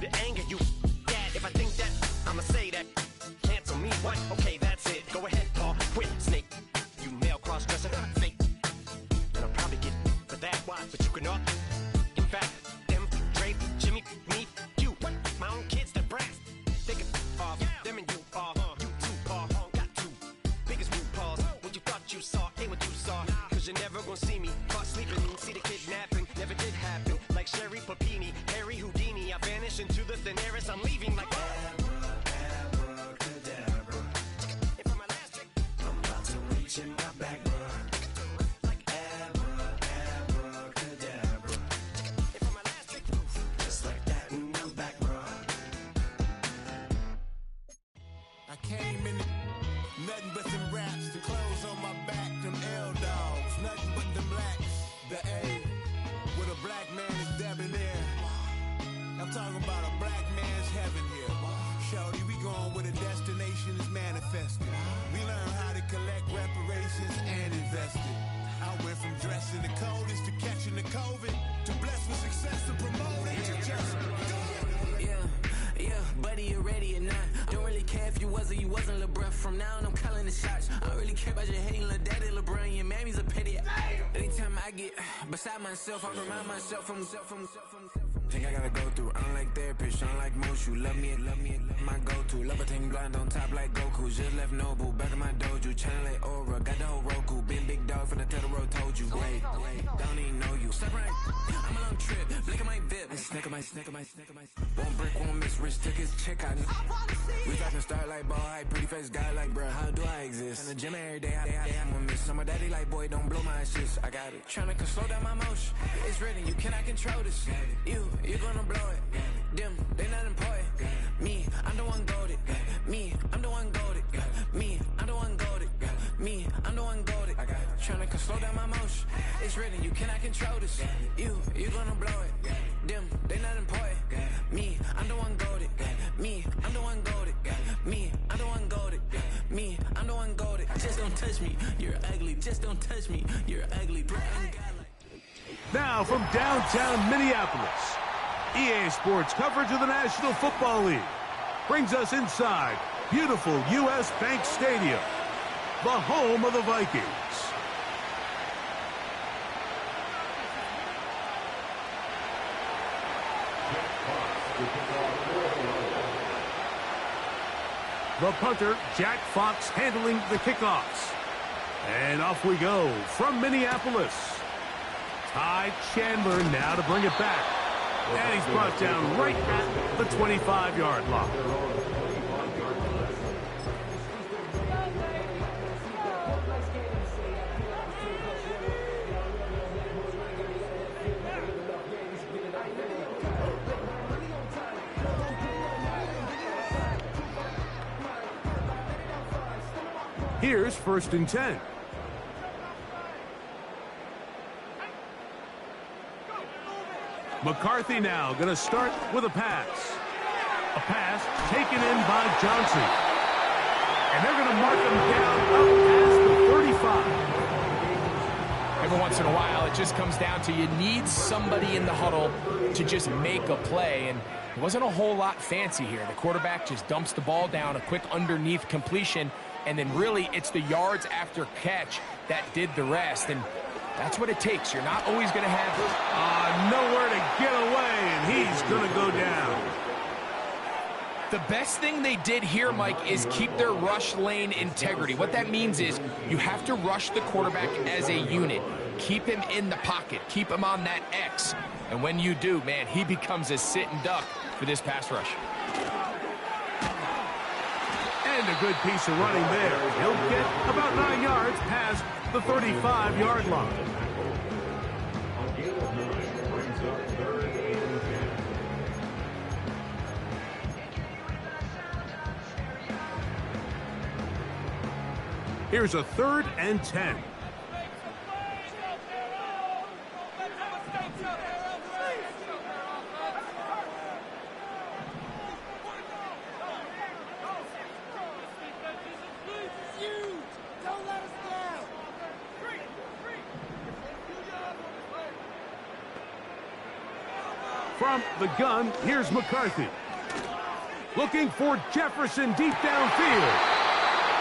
to anger you. Dad, if I think that, I'ma say that. Cancel me, what? Okay, that's it. Go ahead, Paul, quit, snake. You male cross-dresser, fake. And I'll probably get for that, why? But you can all. In fact, them, Dre, Jimmy, me, you. My own kids, that brass. Think of them and you are. You too, Paul, got two. Biggest RuPaul's. What you thought you saw, ain't what you saw. Cause you're never gonna see me. Caught sleeping, see the kidnapping. Never did happen. Like Sherry Papini, Harry Houdini. I vanish into the thin air as I'm leaving like abracadabra. And for my last trick, I'm about to reach in my back, bro. Like abracadabra. And for my last trick, just like that, and I'm back, bro. I came in nothing but them raps, the clothes on my back, them L-dogs, nothing but them blacks, the A, with a black man is debonair. I'm talking about a black man's heaven here. Shorty, we going where the destination is manifested. We learn how to collect reparations and invest it. I went from dressing the coldest to catching the COVID, to blessed with success and promoting to just do it. Yeah, buddy, you ready or not? Don't really care if you was or you wasn't LeBron. From now on, I'm calling the shots. I don't really care about your hating little daddy LeBron. Your mammy's a pity. Anytime I get beside myself, I remind myself from. Think I gotta go through. I don't like therapists, I don't like most. You love me, my go-to. Love a thing blind on top like Goku. Just left Noble, back in my dojo. Channel like Aura, got the whole Roku. Been big dog from the Tether Road, told you. Wait, don't even know you. Step right, I'm a long trip. Blink of my VIP. Snicker my. Won't break, won't miss. Rich took his check out. We talking start like ball hype. Pretty face guy like, bruh, how do I exist? In the gym every day, I'm gonna miss. Summer daddy like, boy, don't blow my assist. I got it. Tryna slow down my motion. It's written, you cannot control this. You gonna blow it. Them, they not important. Me, I'm the one goated. Me, I'm the one goated. Me, I'm the one goated. Me, I'm the one goated. I got it. Tryna slow down my motion. It's written, you cannot control this. You gonna blow it. Them, they not important. Me, I'm the one goated. Me, I'm the one goated. Me, I'm the one goated. Me, I'm the one goated. Just don't touch me, you're ugly. Just don't touch me, you're ugly. Now from downtown Minneapolis, EA Sports coverage of the National Football League brings us inside beautiful U.S. Bank Stadium, the home of the Vikings. The punter, Jack Fox, handling the kickoffs. And off we go from Minneapolis. Ty Chandler now to bring it back. And he's brought down right at the 25-yard line. Here's 1st and 10. McCarthy now going to start with a pass. A pass taken in by Johnson. And they're going to mark him down up past the 35. Every once in a while, it just comes down to you need somebody in the huddle to just make a play. And it wasn't a whole lot fancy here. The quarterback just dumps the ball down, a quick underneath completion, and then really it's the yards after catch that did the rest. And that's what it takes. You're not always going to have nowhere to get away, and he's going to go down. The best thing they did here, Mike, is keep their rush lane integrity. What that means is you have to rush the quarterback as a unit. Keep him in the pocket. Keep him on that X. And when you do, man, he becomes a sit and duck for this pass rush. And a good piece of running there. He'll get about 9 yards past the 35-yard line. Here's a 3rd and 10. From the gun, here's McCarthy. Looking for Jefferson deep downfield.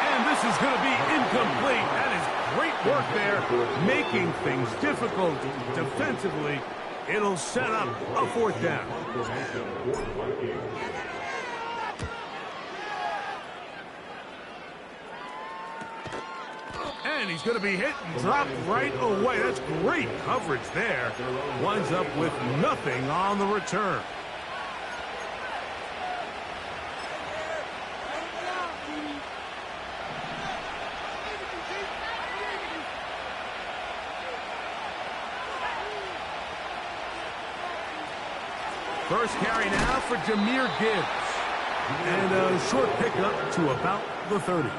And this is going to be incomplete. That is great work there, making things difficult defensively. It'll set up a 4th down. And he's going to be hit and dropped right away. That's great coverage there. Winds up with nothing on the return. First carry now for Jahmyr Gibbs. And a short pickup to about the 30.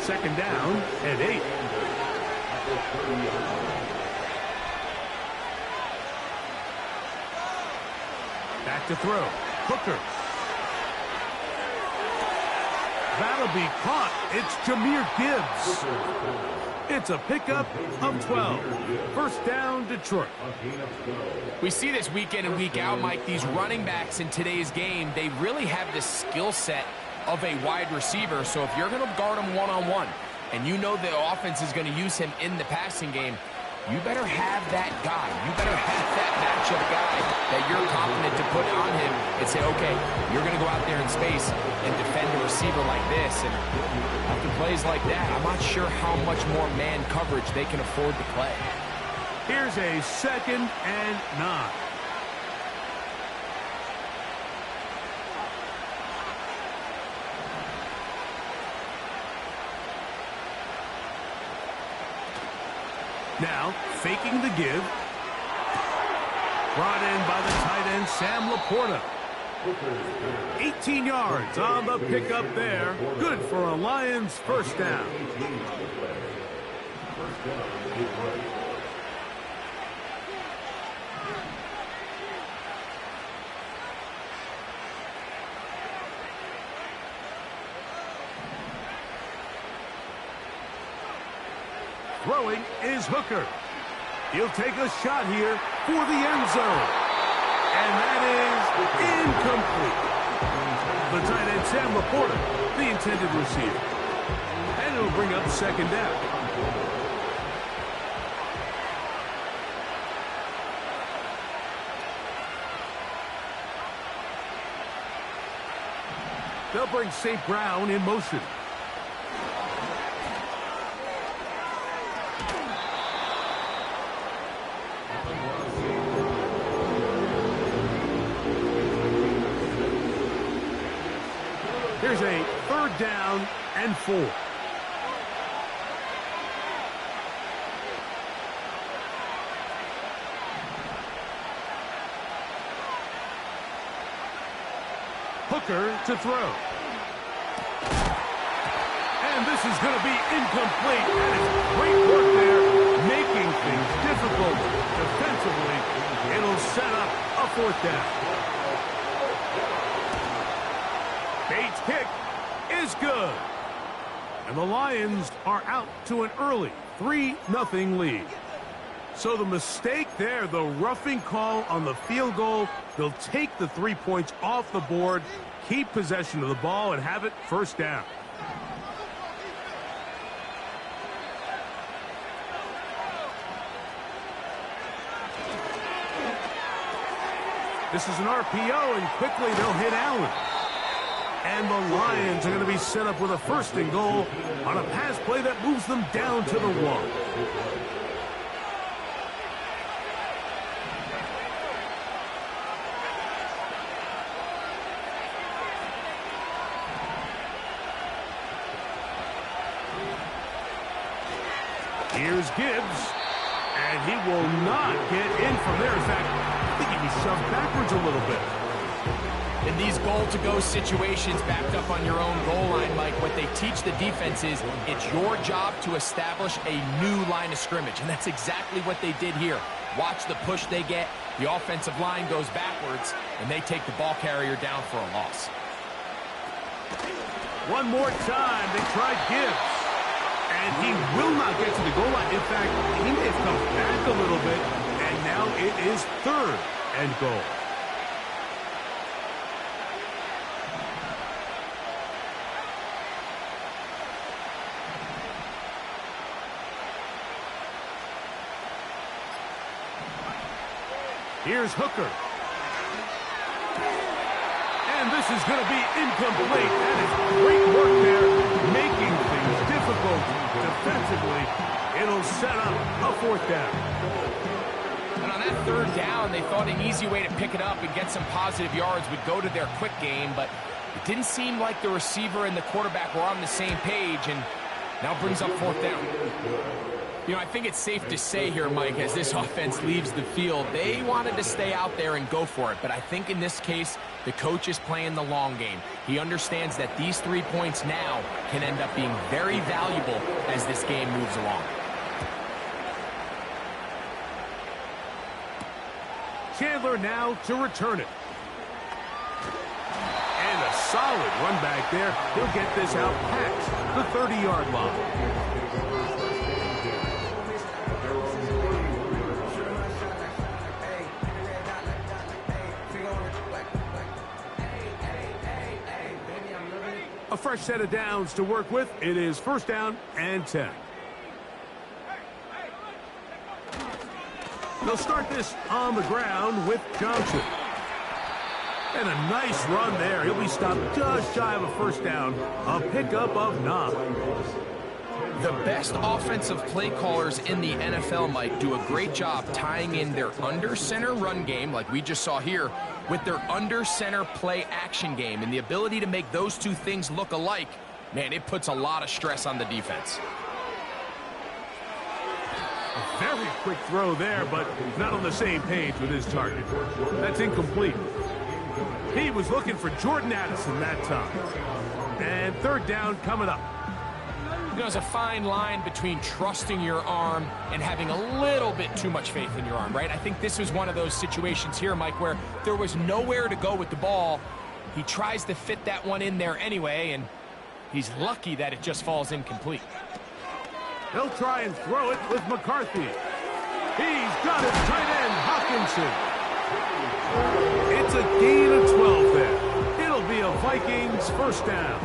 2nd down and 8. Back to throw. Hooker. That'll be caught. It's Jahmyr Gibbs. It's a pickup of 12. 1st down, Detroit. We see this week in and week out, Mike. These running backs in today's game, they really have the skill set of a wide receiver. So if you're going to guard him one-on-one and you know the offense is going to use him in the passing game, you better have that guy. You better have that matchup guy that you're confident to put on him and say, okay, you're going to go out there in space and defend a receiver like this. And after plays like that, I'm not sure how much more man coverage they can afford to play. Here's a 2nd and 9. Now, faking the give. Brought in by the tight end, Sam Laporta. 18 yards on the pickup there. Good for a Lions 1st down. Throwing is Hooker. He'll take a shot here for the end zone. And that is incomplete. The tight end, Sam Laporta, the intended receiver. And it'll bring up 2nd down. They'll bring St. Brown in motion. Here's a 3rd down and 4. Hooker to throw. And this is going to be incomplete. That is great work there, making things difficult defensively. It'll set up a 4th down. Bates' kick is good. And the Lions are out to an early 3-0 lead. So the mistake there, the roughing call on the field goal, they'll take the 3 points off the board, keep possession of the ball, and have it 1st down. This is an RPO, and quickly they'll hit Allen. And the Lions are going to be set up with a 1st and goal on a pass play that moves them down to the 1. Here's Gibbs, and he will not get in from there. In fact, I think he shoved backwards a little bit. In these goal-to-go situations backed up on your own goal line, Mike, what they teach the defense is it's your job to establish a new line of scrimmage, and that's exactly what they did here. Watch the push they get. The offensive line goes backwards, and they take the ball carrier down for a loss. One more time, they tried Gibbs. And he will not get to the goal line. In fact, he may have come back a little bit. is 3rd and goal. Here's Hooker. And this is going to be incomplete. That is great work there, making things difficult defensively. It'll set up a 4th down. And on that 3rd down, they thought an easy way to pick it up and get some positive yards would go to their quick game, but it didn't seem like the receiver and the quarterback were on the same page, and now brings up 4th down. You know, I think it's safe to say here, Mike, as this offense leaves the field, they wanted to stay out there and go for it. But I think in this case, the coach is playing the long game. He understands that these 3 points now can end up being very valuable as this game moves along. Chandler now to return it. And a solid run back there. He'll get this out past the 30-yard line. A fresh set of downs to work with. It is 1st down and 10. They'll start this on the ground with Johnson. And a nice run there. He'll be stopped just shy of a 1st down. A pickup of 9. The best offensive play callers in the NFL, Mike, do a great job tying in their under-center run game, like we just saw here, with their under-center play action game. And the ability to make those 2 things look alike, man, it puts a lot of stress on the defense. A very quick throw there, but not on the same page with his target. That's incomplete. He was looking for Jordan Addison that time. And 3rd down coming up. You know, there's a fine line between trusting your arm and having a little bit too much faith in your arm, right? I think this was one of those situations here, Mike, where there was nowhere to go with the ball. He tries to fit that one in there anyway, and he's lucky that it just falls incomplete. They'll try and throw it with McCarthy. He's got it, tight end Hawkinson. It's a gain of 12 there. It'll be a Vikings 1st down.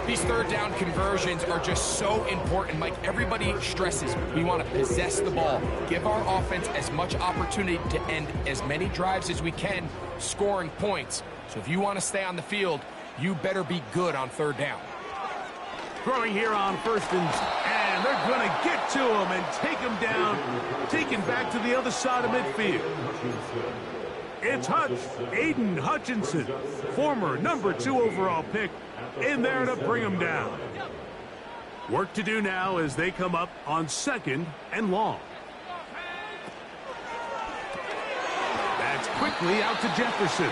These 3rd down conversions are just so important, Mike. Everybody stresses we want to possess the ball, give our offense as much opportunity to end as many drives as we can, scoring points. So if you want to stay on the field, you better be good on 3rd down. Throwing here on 1st and they're going to get to him and take him down, taken back to the other side of midfield. It's Aiden Hutchinson, former number 2 overall pick, in there to bring him down. Work to do now as they come up on 2nd and long. That's quickly out to Jefferson.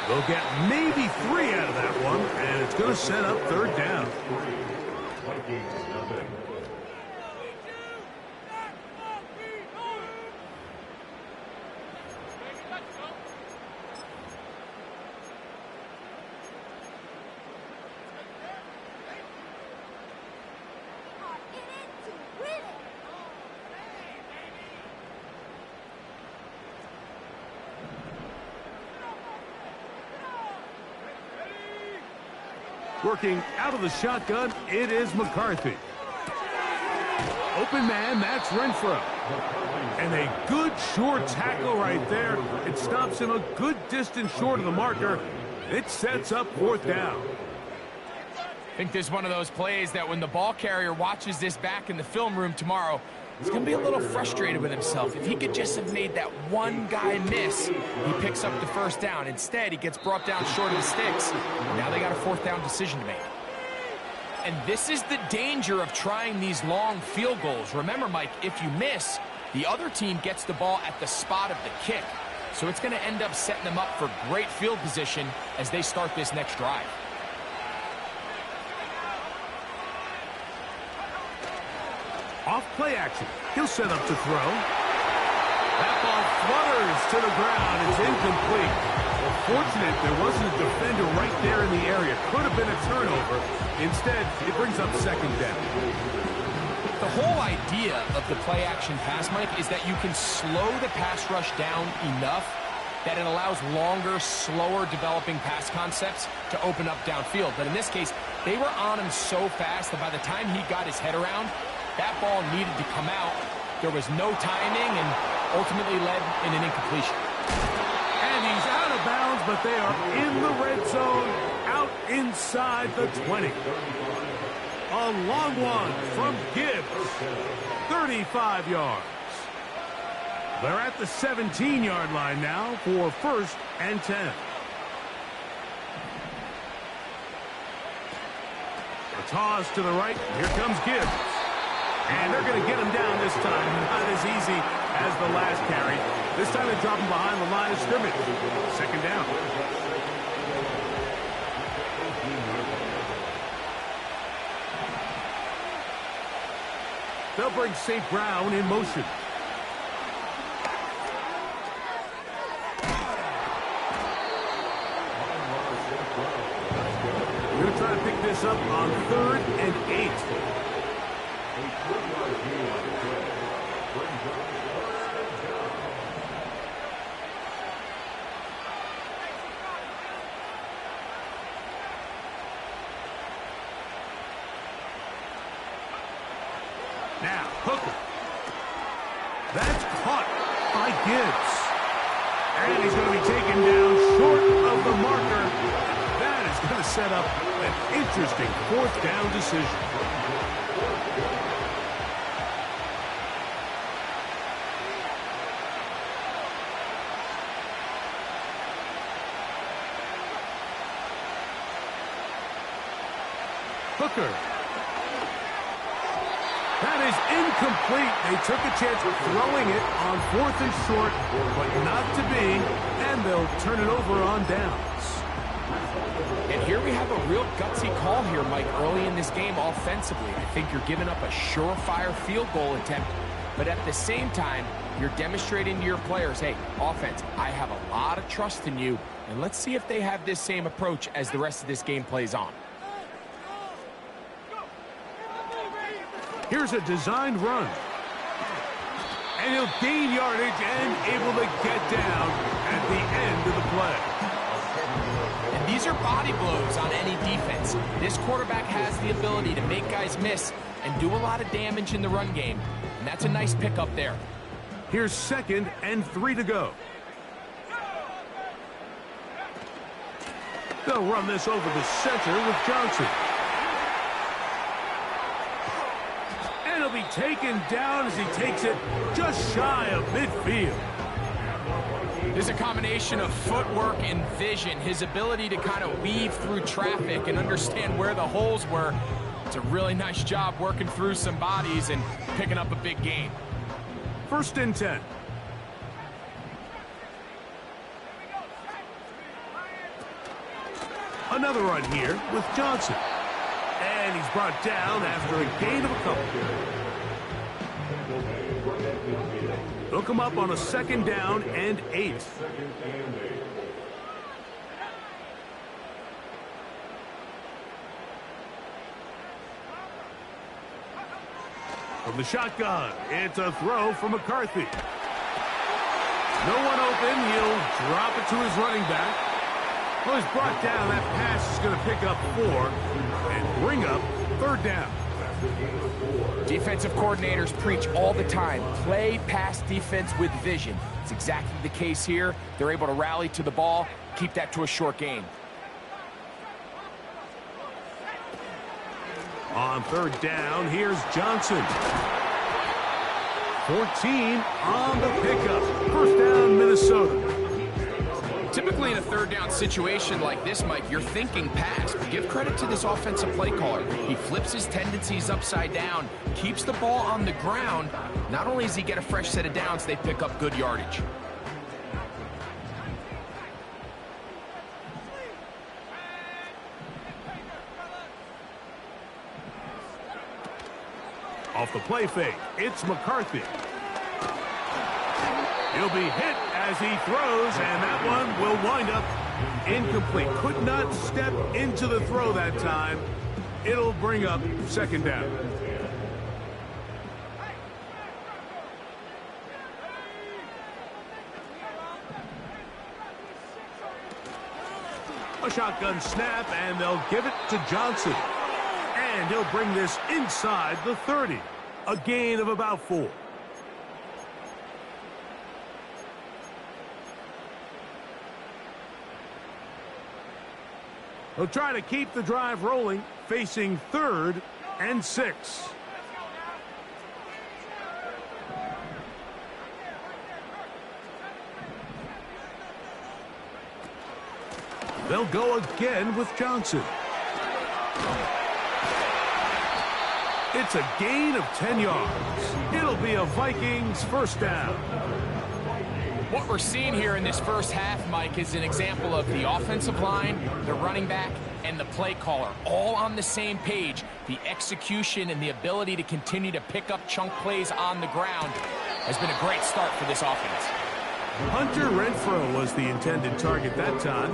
They'll get maybe 3 out of that one, and it's going to set up 3rd down. Working out of the shotgun, it is McCarthy. Open man, that's Renfro. And a good short tackle right there. It stops him a good distance short of the marker. It sets up 4th down. I think this is one of those plays that when the ball carrier watches this back in the film room tomorrow, he's going to be a little frustrated with himself. If he could just have made that one guy miss, he picks up the 1st down. Instead, he gets brought down short of the sticks. Now they got a 4th down decision to make. And this is the danger of trying these long field goals. Remember, Mike, if you miss, the other team gets the ball at the spot of the kick. So it's going to end up setting them up for great field position as they start this next drive. Off play action. He'll set up to throw. That ball flutters to the ground. It's incomplete. Well, fortunate there wasn't a defender right there in the area. Could have been a turnover. Instead, it brings up 2nd down. The whole idea of the play-action pass, Mike, is that you can slow the pass rush down enough that it allows longer, slower developing pass concepts to open up downfield. But in this case, they were on him so fast that by the time he got his head around, that ball needed to come out. There was no timing and ultimately led in an incompletion. And he's out of bounds, but they are in the red zone, out inside the 20. A long one from Gibbs, 35 yards. They're at the 17-yard line now for 1st and 10. A toss to the right. Here comes Gibbs. And they're going to get him down this time. Not as easy as the last carry. This time they drop him behind the line of scrimmage. 2nd down. They'll bring St. Brown in motion. We're going to try to pick this up on 3rd and 8. Now, Hooker. That's caught by Gibbs. And he's going to be taken down short of the marker. That is going to set up an interesting 4th down decision. Hooker. That is incomplete. They took a chance of throwing it on 4th and short, but not to be, and they'll turn it over on downs. And here we have a real gutsy call here, Mike, early in this game offensively. I think you're giving up a surefire field goal attempt, but at the same time, you're demonstrating to your players, hey, offense, I have a lot of trust in you, and let's see if they have this same approach as the rest of this game plays on. Here's a designed run. And he'll gain yardage and able to get down at the end of the play. And these are body blows on any defense. This quarterback has the ability to make guys miss and do a lot of damage in the run game. And that's a nice pickup there. Here's 2nd and 3 to go. They'll run this over the center with Johnson. And he'll be taken down as he takes it just shy of midfield. There's a combination of footwork and vision, his ability to kind of weave through traffic and understand where the holes were. It's a really nice job working through some bodies and picking up a big gain. 1st and 10. Another run here with Johnson. And he's brought down after a gain of a couple. They'll come up on a 2nd down and 8. From the shotgun, it's a throw from McCarthy. No one open. He'll drop it to his running back. Well, he's brought down. That pass is going to pick up 4 and bring up 3rd down. Defensive coordinators preach all the time, play pass defense with vision. It's exactly the case here. They're able to rally to the ball, keep that to a short gain. On 3rd down, here's Johnson. 14 on the pickup. 1st down, Minnesota. Typically in a 3rd down situation like this, Mike, you're thinking pass. But give credit to this offensive play caller. He flips his tendencies upside down, keeps the ball on the ground. Not only does he get a fresh set of downs, they pick up good yardage. Off the play fake, it's McCarthy. He'll be hit as he throws, and that one will wind up incomplete. Could not step into the throw that time. It'll bring up 2nd down. A shotgun snap, and they'll give it to Johnson. And he'll bring this inside the 30. A gain of about 4. They'll try to keep the drive rolling, facing 3rd and 6. They'll go again with Johnson. It's a gain of 10 yards. It'll be a Vikings first down. What we're seeing here in this first half, Mike, is an example of the offensive line, the running back, and the play caller all on the same page. The execution and the ability to continue to pick up chunk plays on the ground has been a great start for this offense. Hunter Renfrow was the intended target that time,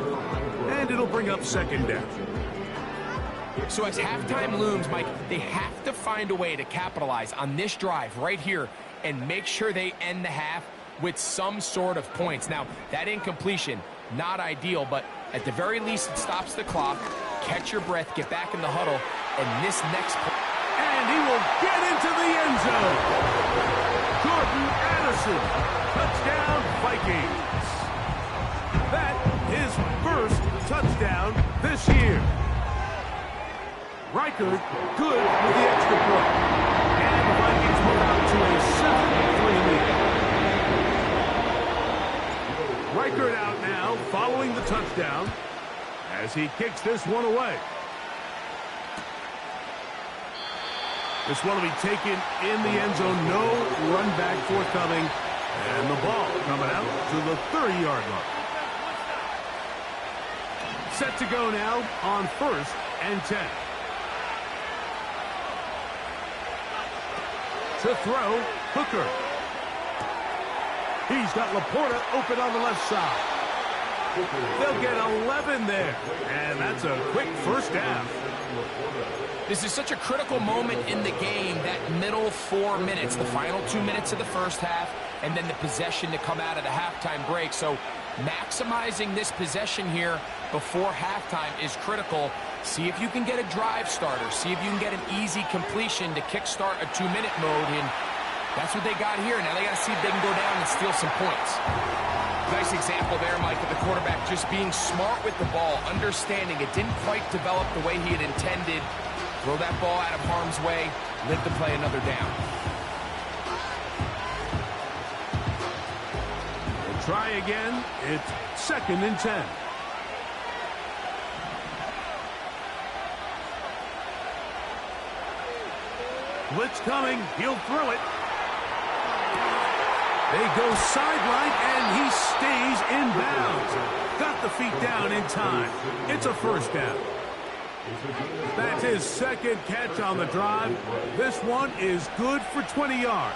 and it'll bring up 2nd down. So as halftime looms, Mike, they have to find a way to capitalize on this drive right here and make sure they end the half with some sort of points. Now, that incompletion, not ideal, but at the very least, it stops the clock. Catch your breath, get back in the huddle, and this next play. And he will get into the end zone. Jordan Addison, touchdown Vikings. That is first touchdown this year. Reichard good with the extra point. And the Vikings move out to a 7-3 lead. Reichard out now following the touchdown as he kicks this one away. This one will be taken in the end zone. No run back forthcoming. And the ball coming out to the 30-yard line. Set to go now on 1st and 10. To throw, Hooker. He's got Laporta open on the left side. They'll get 11 there, and that's a quick first down. This is such a critical moment in the game, that middle 4 minutes, the final 2 minutes of the first half, and then the possession to come out of the halftime break. So maximizing this possession here before halftime is critical. See if you can get a drive starter. See if you can get an easy completion to kickstart a 2-minute mode, and that's what they got here. Now they got to see if they can go down and steal some points. Nice example there, Mike, of the quarterback just being smart with the ball, understanding it didn't quite develop the way he had intended. Throw that ball out of harm's way, live to play another down. We'll try again. It's 2nd and 10. Blitz coming. He'll throw it. They go sideline, and he stays in bounds. Got the feet down in time. It's a first down. That's his 2nd catch on the drive. This one is good for 20 yards.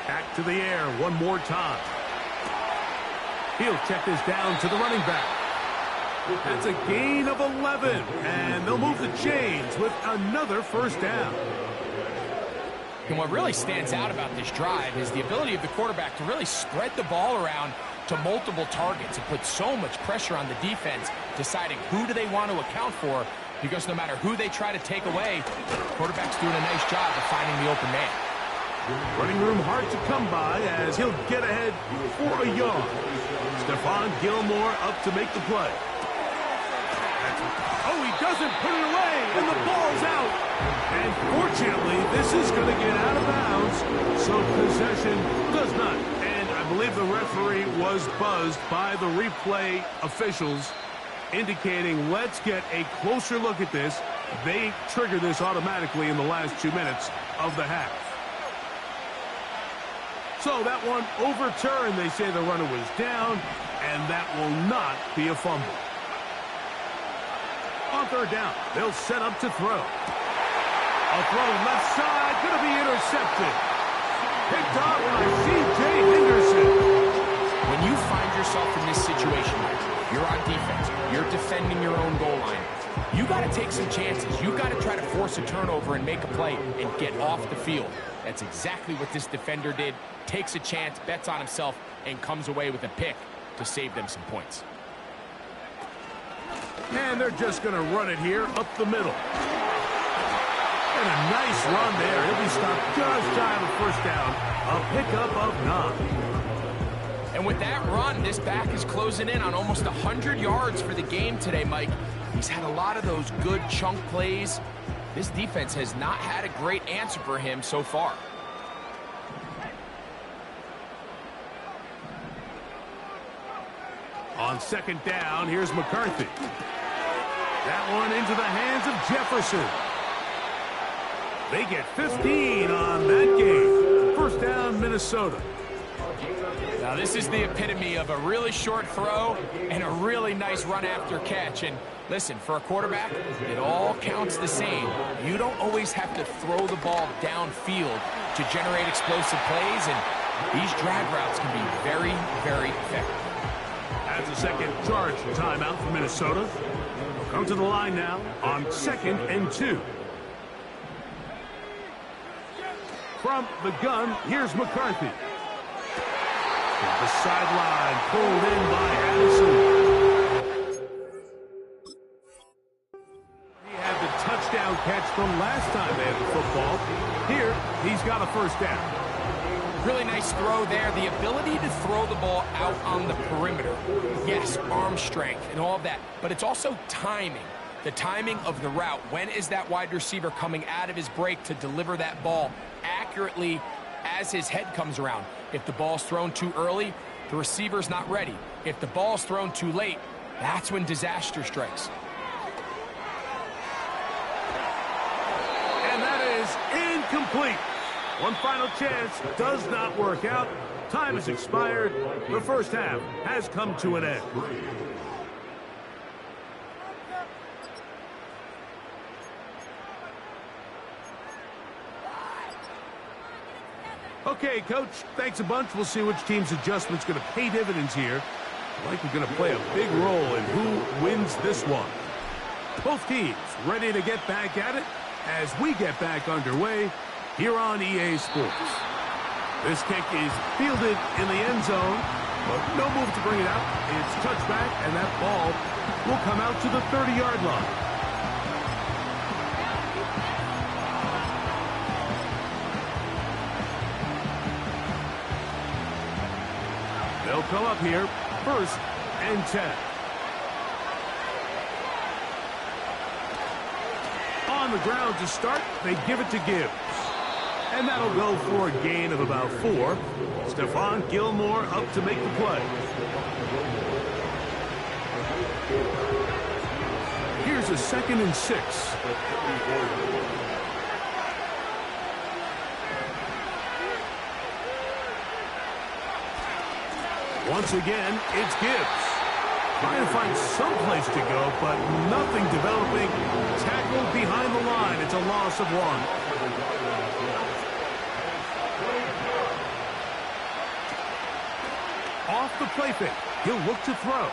Back to the air one more time. He'll check this down to the running back. That's a gain of 11, and they'll move the chains with another first down. And what really stands out about this drive is the ability of the quarterback to really spread the ball around to multiple targets and put so much pressure on the defense, deciding who do they want to account for, because no matter who they try to take away, the quarterback's doing a nice job of finding the open man. Running room hard to come by as he'll get ahead for a yard. Stephon Gilmore up to make the play. Oh, he doesn't put it away, and the ball's out. And fortunately, this is going to get out of bounds, so possession does not. And I believe the referee was buzzed by the replay officials, indicating let's get a closer look at this. They trigger this automatically in the last 2 minutes of the half. So that one overturned. They say the runner was down, and that will not be a fumble. On 3rd down, they'll set up to throw. A throw left side, going to be intercepted. Picked off by C.J. Henderson. When you find yourself in this situation, you're on defense, you're defending your own goal line, You got to take some chances. You got to try to force a turnover and make a play and get off the field. That's exactly what this defender did. Takes a chance, bets on himself, and comes away with a pick to save them some points. And they're just going to run it here up the middle. And a nice run there. He'll be stopped just shy of a first down. A pickup of 9. And with that run, this back is closing in on almost 100 yards for the game today, Mike. He's had a lot of those good chunk plays. This defense has not had a great answer for him so far. On second down, here's McCarthy. That one into the hands of Jefferson. They get 15 on that game. First down, Minnesota. Now, this is the epitome of a really short throw and a really nice run after catch. And listen, for a quarterback, it all counts the same. You don't always have to throw the ball downfield to generate explosive plays, and these drag routes can be very, very effective. That's a second charge timeout for Minnesota. They'll come to the line now on 2nd and 2. From the gun, here's McCarthy. From the sideline, pulled in by Addison. He had the touchdown catch from last time they had the football. Here, he's got a first down. Really nice throw there. The ability to throw the ball out on the perimeter. Yes, arm strength and all of that, but it's also timing. The timing of the route. When is that wide receiver coming out of his break to deliver that ball accurately as his head comes around? If the ball's thrown too early, the receiver's not ready. If the ball's thrown too late, that's when disaster strikes. And that is incomplete. One final chance does not work out. Time has expired. The first half has come to an end. Okay, Coach, thanks a bunch. We'll see which team's adjustment's going to pay dividends here. I think we're going to play a big role in who wins this one. Both teams ready to get back at it as we get back underway here on EA Sports. This kick is fielded in the end zone, but no move to bring it out. It's touchback, and that ball will come out to the 30-yard line. They'll come up here, 1st and 10. On the ground to start, they give it to Gibbs. And that'll go for a gain of about 4. Stephon Gilmore up to make the play. Here's a 2nd and 6. Once again, it's Gibbs. Trying to find some place to go, but nothing developing. Tackled behind the line. It's a loss of 1. Off the play fake. He'll look to throw.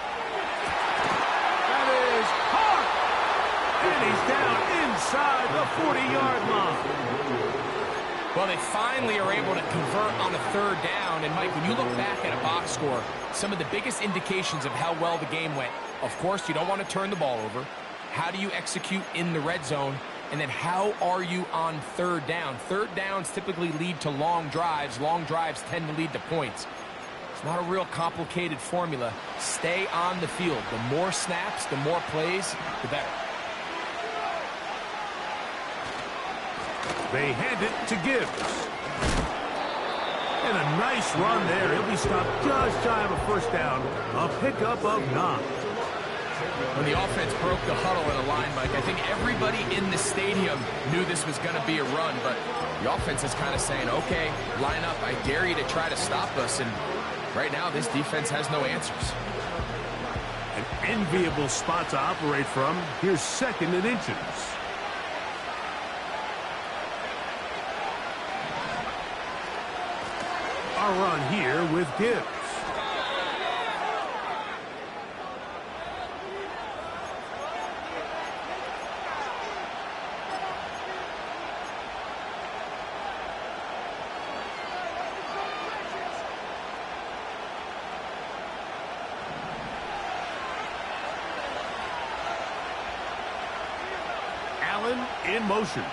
That is hard. And he's down inside the 40-yard line. Well, they finally are able to convert on a 3rd down. And, Mike, when you look back at a box score, some of the biggest indications of how well the game went, of course, you don't want to turn the ball over. How do you execute in the red zone? And then how are you on 3rd down? 3rd downs typically lead to long drives. Long drives tend to lead to points. It's not a real complicated formula. Stay on the field. The more snaps, the more plays, the better. They hand it to Gibbs. And a nice run there. He'll be stopped just shy of a first down. A pickup of 9. When the offense broke the huddle in a line, Mike, I think everybody in the stadium knew this was going to be a run, but the offense is kind of saying, okay, line up. I dare you to try to stop us. And right now, this defense has no answers. An enviable spot to operate from. Here's 2nd and inches. A run here with Gibbs. Allen in motion.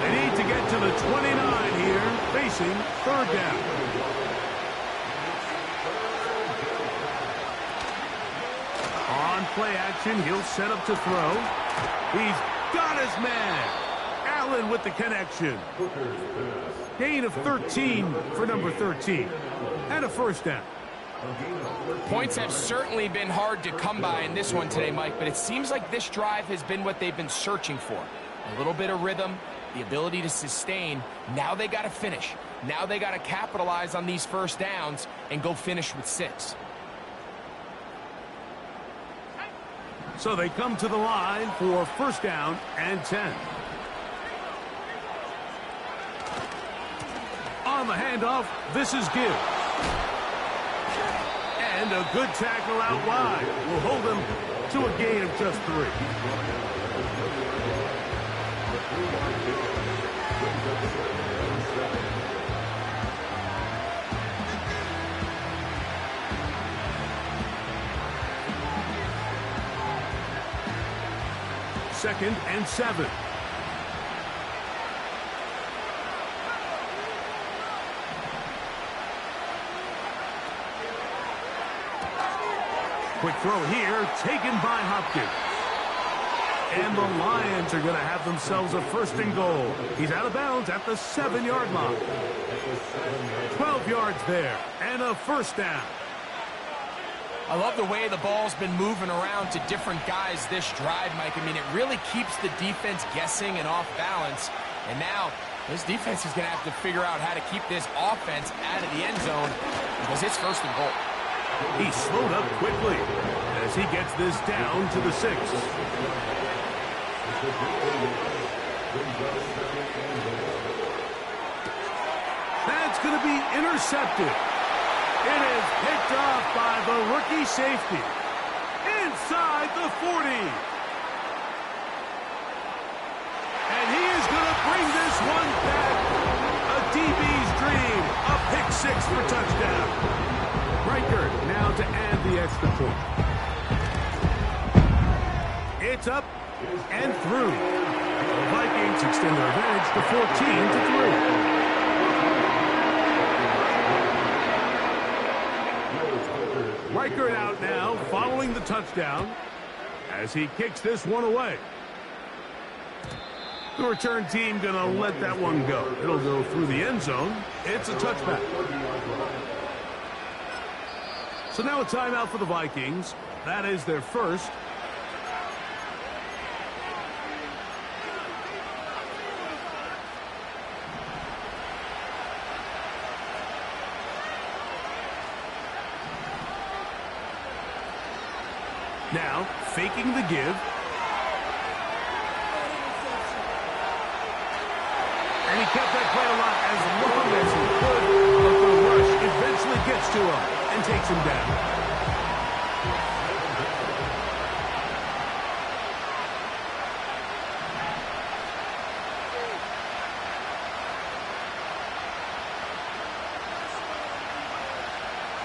They need to get to the 29 here, facing third down. On play action, he'll set up to throw. He's got his man. Allen with the connection. Gain of 13 for number 13. And a first down. Points have certainly been hard to come by in this one today, Mike, but it seems like this drive has been what they've been searching for. A little bit of rhythm, the ability to sustain. Now they got to finish. Now they got to capitalize on these first downs and go finish with 6. So they come to the line for first down and 10. On the handoff, this is Gibbs. And a good tackle out wide will hold them to a gain of just 3. Second and 7. Quick throw here, taken by Hopkins. And the Lions are going to have themselves a first and goal. He's out of bounds at the 7-yard line. 12 yards there, and a first down. I love the way the ball's been moving around to different guys this drive, Mike. I mean, it really keeps the defense guessing and off balance. And now, this defense is going to have to figure out how to keep this offense out of the end zone because it's first and goal. He slowed up quickly as he gets this down to the 6. That's going to be intercepted. It is picked off by the rookie safety inside the 40. And he is going to bring this one back. A DB's dream. A pick 6 for touchdown. Riker now to add the extra point. It's up and through. The Vikings extend their advantage to 14-3. Riker out now, following the touchdown, as he kicks this one away. The return team going to let that one go. It'll go through the end zone. It's a touchback. So now a timeout for the Vikings. That is their first. Now, faking the give. And he kept that play alive as long as he could, but the rush eventually gets to him and takes him down.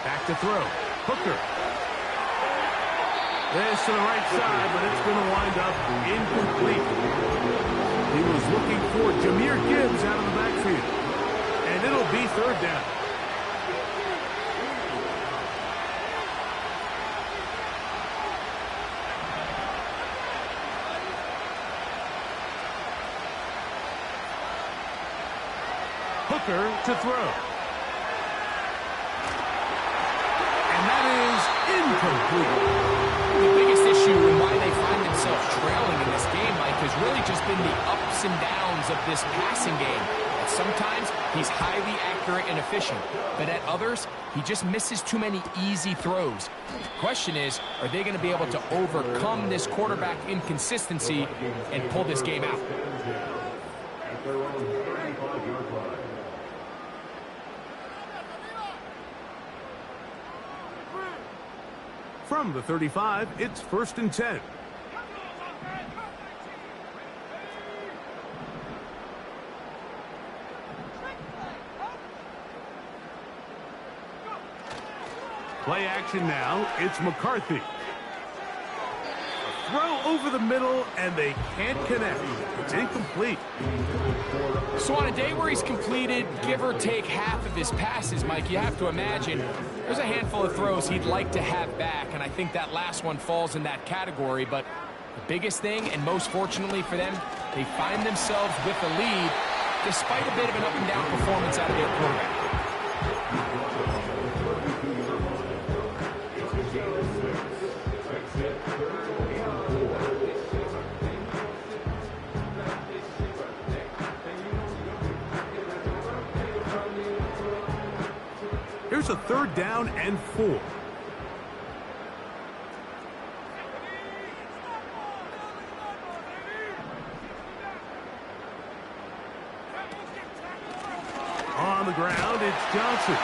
Back to throw. Hooker. This to the right side, but it's going to wind up incomplete. He was looking for Jahmyr Gibbs out of the backfield. And it'll be third down. Hooker to throw. And that is incomplete. The biggest issue and why they find themselves trailing in this game, Mike, has really just been the ups and downs of this passing game. And sometimes he's highly accurate and efficient, but at others, he just misses too many easy throws. The question is, are they going to be able to overcome this quarterback inconsistency and pull this game out? From the 35, it's first and 10. Play action now. It's McCarthy. A throw over the middle, and they can't connect. It's incomplete. So on a day where he's completed, give or take half of his passes, Mike, you have to imagine there's a handful of throws he'd like to have back, and I think that last one falls in that category. But the biggest thing, and most fortunately for them, they find themselves with the lead despite a bit of an up-and-down performance out of their quarterback. Here's a 3rd down and 4. On the ground, it's Johnson.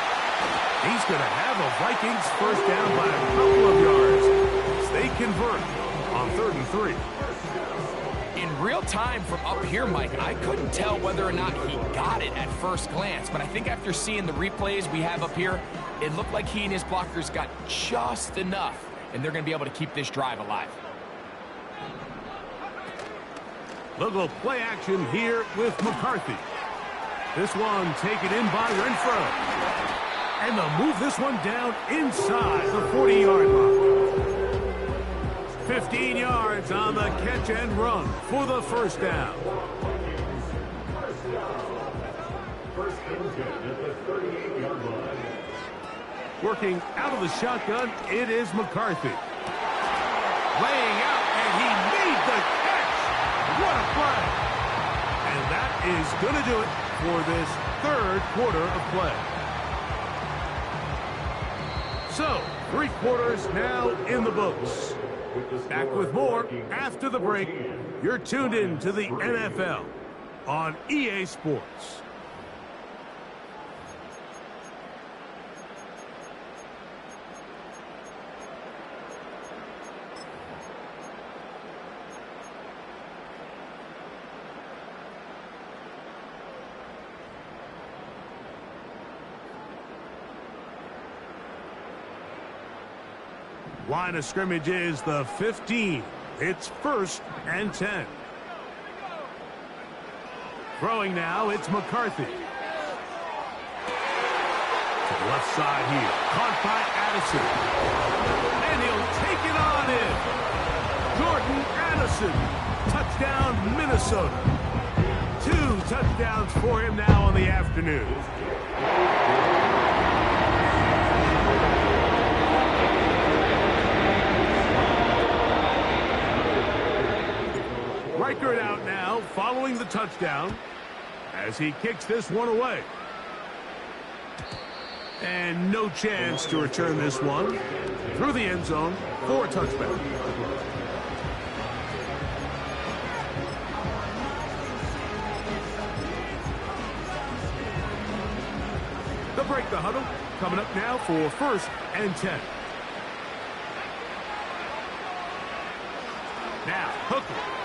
He's going to have a Vikings first down by a couple of yards as they convert on 3rd and 3. In real time from up here, Mike, I couldn't tell whether or not he got it at first glance, but I think after seeing the replays we have up here, it looked like he and his blockers got just enough, and they're going to be able to keep this drive alive. Little play action here with McCarthy. This one taken in by Renfro. And they'll move this one down inside the 40-yard line. 15 yards on the catch and run for the first down. Working out of the shotgun, it is McCarthy. Laying out, and he made the catch. What a play. And that is going to do it for this 3rd quarter of play. So, 3 quarters now in the books. Back with more after the break. You're tuned in to the NFL on EA Sports. Line of scrimmage is the 15. It's 1st and 10. Throwing now, it's McCarthy. To the left side here. Caught by Addison. And he'll take it on in. Jordan Addison. Touchdown, Minnesota. 2 touchdowns for him now on the afternoon. Reichert out now, following the touchdown, as he kicks this one away. And no chance to return this one through the end zone for a touchback. They'll break the huddle, coming up now for 1st and 10. Now, Hooker.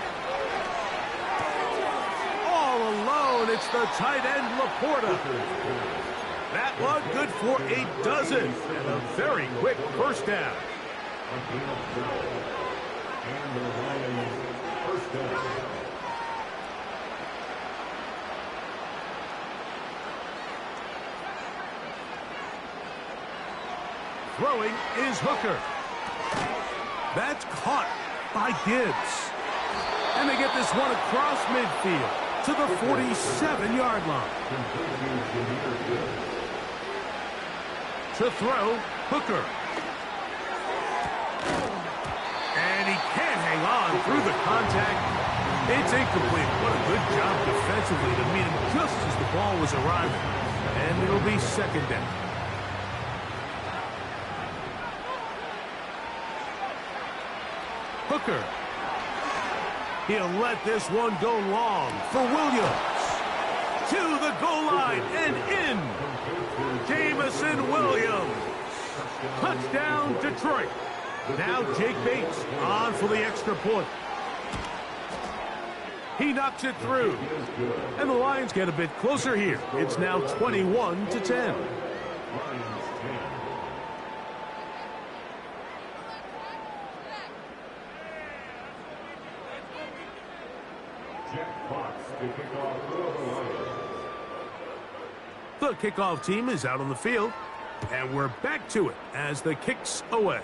Alone, it's the tight end Laporta. That one good for a dozen and a very quick first down. Throwing is Hooker. That's caught by Gibbs. And they get this one across midfield to the 47-yard line. To throw, Hooker. And he can't hang on through the contact. It's incomplete. What a good job defensively to meet him just as the ball was arriving. And it'll be 2nd down. Hooker. He'll let this one go long for Williams. To the goal line and in. Jamison Williams. Touchdown, Detroit. Now Jake Bates on for the extra point. He knocks it through. And the Lions get a bit closer here. It's now 21-10. The kickoff team is out on the field, and we're back to it as the kick's away.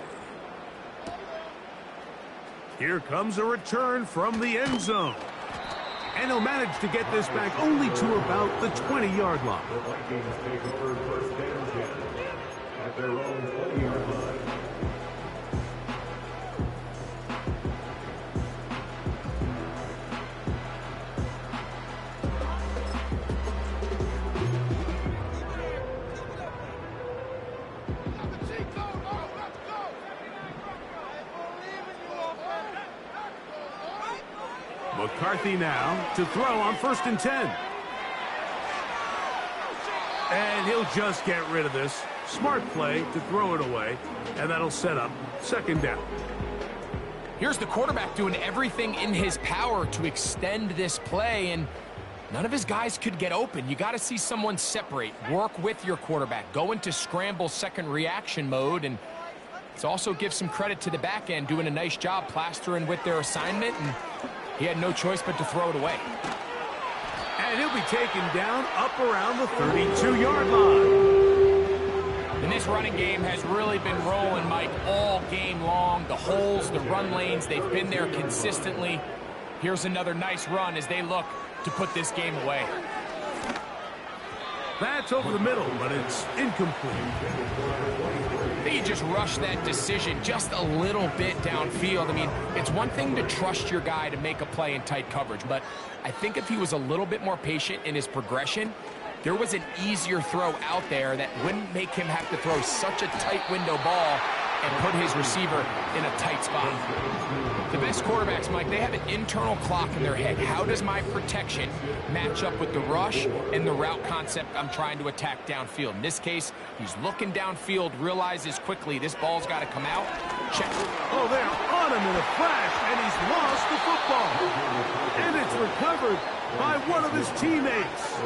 Here comes a return from the end zone. And he'll manage to get this back only to about the 20-yard line. At their own 20-yard line. McCarthy now to throw on 1st and 10. And he'll just get rid of this. Smart play to throw it away, and that'll set up 2nd down. Here's the quarterback doing everything in his power to extend this play, and none of his guys could get open. You got to see someone separate, work with your quarterback, go into scramble second reaction mode, and let's also give some credit to the back end doing a nice job plastering with their assignment, and he had no choice but to throw it away. And he'll be taken down up around the 32-yard line. And this running game has really been rolling, Mike, all game long. The holes, the run lanes, they've been there consistently. Here's another nice run as they look to put this game away. That's over the middle, but it's incomplete. They just rushed that decision just a little bit downfield. I mean, it's one thing to trust your guy to make a play in tight coverage, but I think if he was a little bit more patient in his progression, there was an easier throw out there that wouldn't make him have to throw such a tight window ball and put his receiver in a tight spot. The best quarterbacks, Mike, they have an internal clock in their head. How does my protection match up with the rush and the route concept I'm trying to attack downfield? In this case, he's looking downfield, realizes quickly this ball's got to come out. Check. Oh, they're on him in a flash, and he's lost the football. And it's recovered by one of his teammates.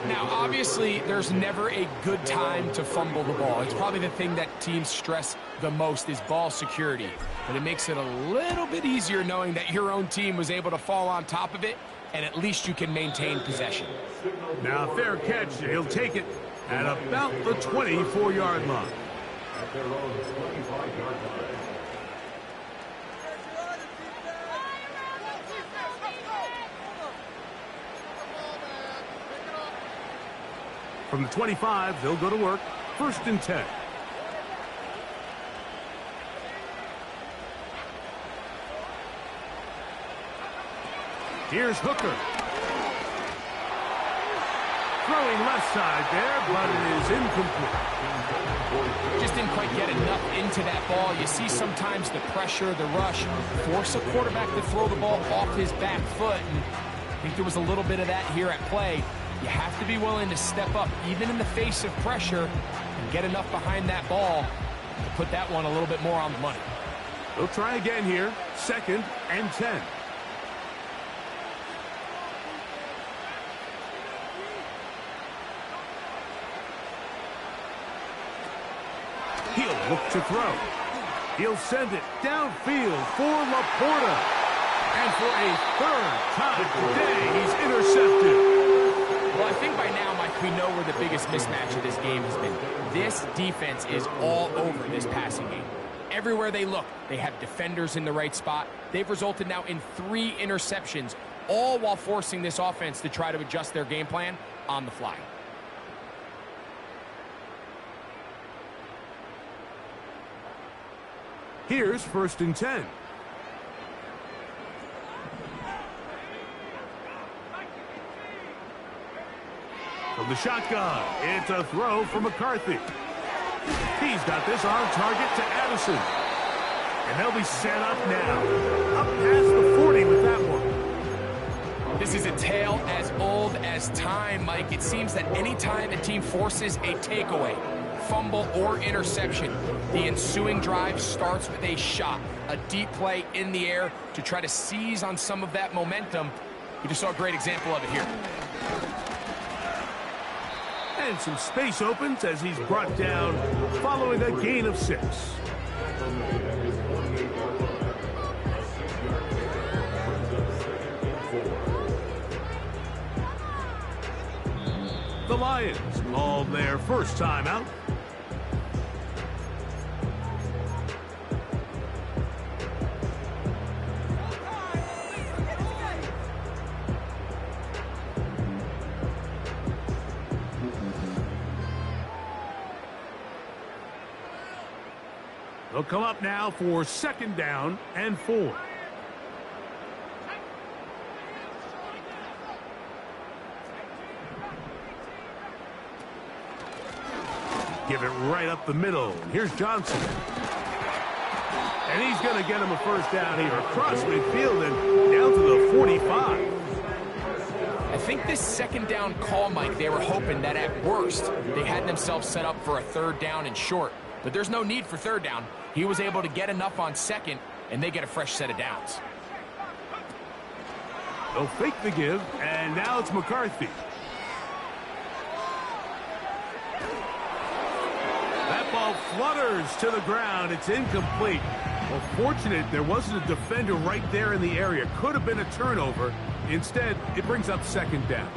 Now, obviously, there's never a good time to fumble the ball. It's probably the thing that teams stress the most is ball security. But it makes it a little bit easier knowing that your own team was able to fall on top of it, and at least you can maintain possession. Now, fair catch. He'll take it at about the 24-yard line. At their own 25-yard line. From the 25, they'll go to work. 1st and 10. Here's Hooker. Throwing left side there, but it is incomplete. Just didn't quite get enough into that ball. You see sometimes the pressure, the rush, force a quarterback to throw the ball off his back foot. And I think there was a little bit of that here at play. You have to be willing to step up, even in the face of pressure, and get enough behind that ball to put that one a little bit more on the money. They'll try again here. 2nd and 10. He'll look to throw. He'll send it downfield for Laporta. And for a 3rd time today, he's intercepted. Well, I think by now, Mike, we know where the biggest mismatch of this game has been. This defense is all over this passing game. Everywhere they look, they have defenders in the right spot. They've resulted now in 3 interceptions, all while forcing this offense to try to adjust their game plan on the fly. Here's 1st and 10. From the shotgun, it's a throw for McCarthy. He's got this on target to Addison. And they'll be set up now. Up past the 40 with that one. This is a tale as old as time, Mike. It seems that anytime a team forces a takeaway, fumble, or interception, the ensuing drive starts with a shot, a deep play in the air to try to seize on some of that momentum. We just saw a great example of it here. And some space opens as he's brought down following a gain of 6. The line Lions call their first timeout. They'll come up now for 2nd down and 4. Give it right up the middle. Here's Johnson. And he's going to get him a first down here. Across midfield and down to the 45. I think this 2nd down call, Mike, they were hoping that at worst they had themselves set up for a 3rd down and short. But there's no need for 3rd down. He was able to get enough on 2nd, and they get a fresh set of downs. They'll fake the give, and now it's McCarthy. That ball flutters to the ground. It's incomplete. Well, fortunate there wasn't a defender right there in the area. Could have been a turnover. Instead, it brings up 2nd down.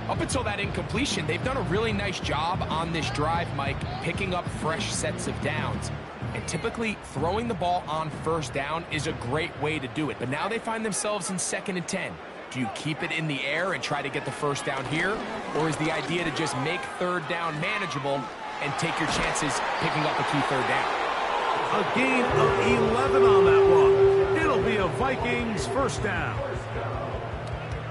Up until that incompletion, they've done a really nice job on this drive, Mike, picking up fresh sets of downs. And typically, throwing the ball on 1st down is a great way to do it. But now they find themselves in 2nd and 10. Do you keep it in the air and try to get the 1st down here? Or is the idea to just make 3rd down manageable and take your chances picking up a key 3rd down? A gain of 11 on that one. It'll be a Vikings 1st down.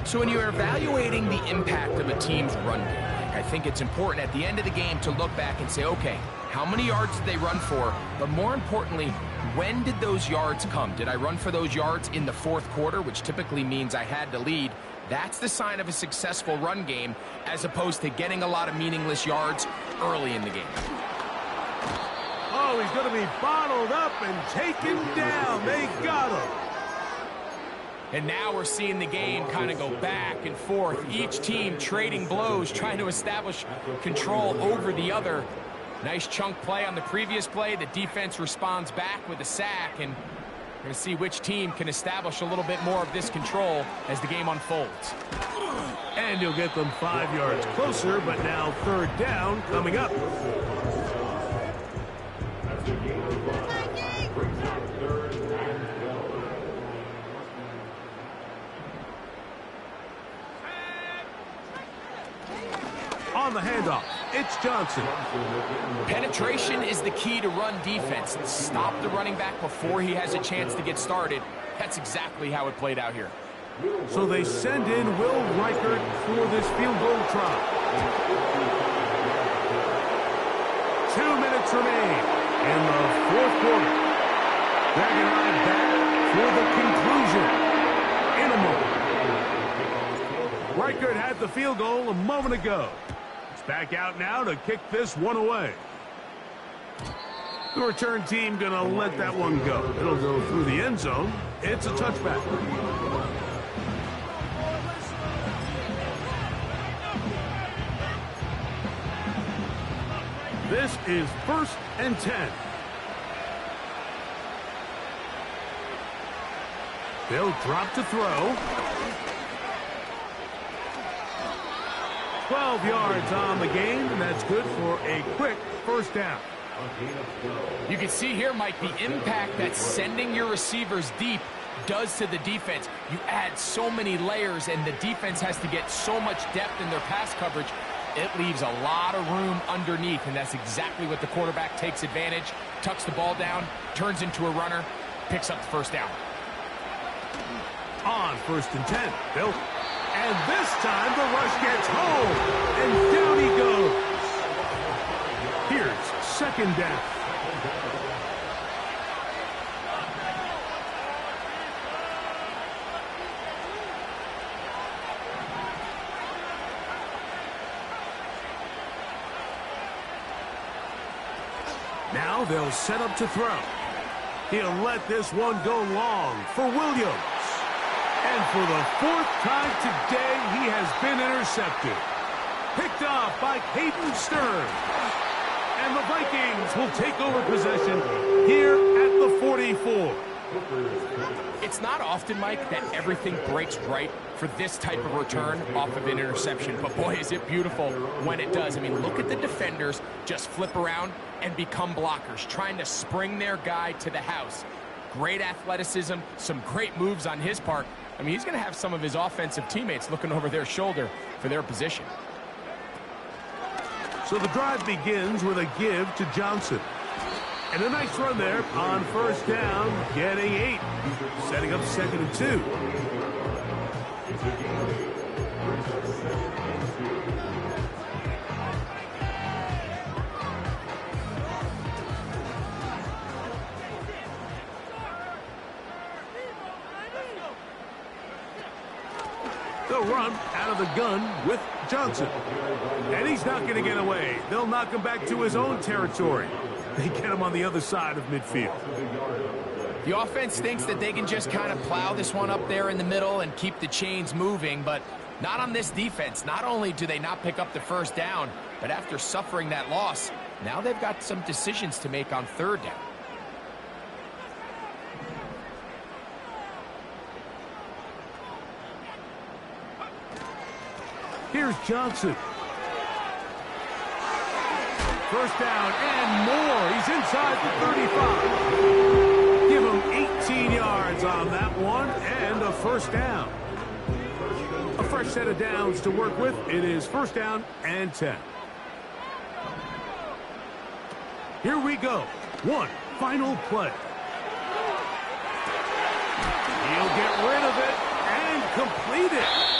So when you're evaluating the impact of a team's run game, I think it's important at the end of the game to look back and say, okay, how many yards did they run for? But more importantly, when did those yards come? Did I run for those yards in the 4th quarter, which typically means I had to lead? That's the sign of a successful run game, as opposed to getting a lot of meaningless yards early in the game. Oh, he's going to be bottled up and taken down. They got him. And now we're seeing the game kind of go back and forth. Each team trading blows, trying to establish control over the other. Nice chunk play on the previous play. The defense responds back with a sack, and we're going to see which team can establish a little bit more of this control as the game unfolds. And you'll get them 5 yards closer, but now 3rd down coming up. On the handoff, it's Johnson. Penetration is the key to run defense. Stop the running back before he has a chance to get started. That's exactly how it played out here. So they send in Will Reichert for this field goal try. 2 minutes remain in the 4th quarter. Dragon Eye back for the conclusion in a moment. Reichert had the field goal a moment ago. He's back out now to kick this one away. The return team going to let that one go. It'll go through the end zone. It's a touchback. This is 1st and 10. They'll drop to throw. 12 yards on the game, and that's good for a quick 1st down. You can see here, Mike, the impact that sending your receivers deep does to the defense. You add so many layers, and the defense has to get so much depth in their pass coverage. It leaves a lot of room underneath, and that's exactly what the quarterback takes advantage, tucks the ball down, turns into a runner, picks up the 1st down. On 1st and 10, Bill. And this time the rush gets home, and down he goes. Here's 2nd down. Now they'll set up to throw. He'll let this one go long for Williams. And for the 4th time today, he has been intercepted. Picked off by Hayden Stern. And the Vikings will take over possession here at the 44. It's not often, Mike, that everything breaks right for this type of return off of an interception. But boy, is it beautiful when it does. I mean, look at the defenders just flip around and become blockers, trying to spring their guy to the house. Great athleticism, some great moves on his part. I mean, he's going to have some of his offensive teammates looking over their shoulder for their position. So the drive begins with a give to Johnson. And a nice run there on first down, getting 8. Setting up 2nd and 2. They'll run out of the gun with Johnson. And he's not going to get away. They'll knock him back to his own territory. They get him on the other side of midfield. The offense thinks that they can just kind of plow this one up there in the middle and keep the chains moving, but not on this defense. Not only do they not pick up the first down, but after suffering that loss, now they've got some decisions to make on 3rd down. Here's Johnson. First down and more. He's inside the 35. Give him 18 yards on that one and a first down. A fresh set of downs to work with. It is first down and 10. Here we go. One final play. He'll get rid of it and complete it.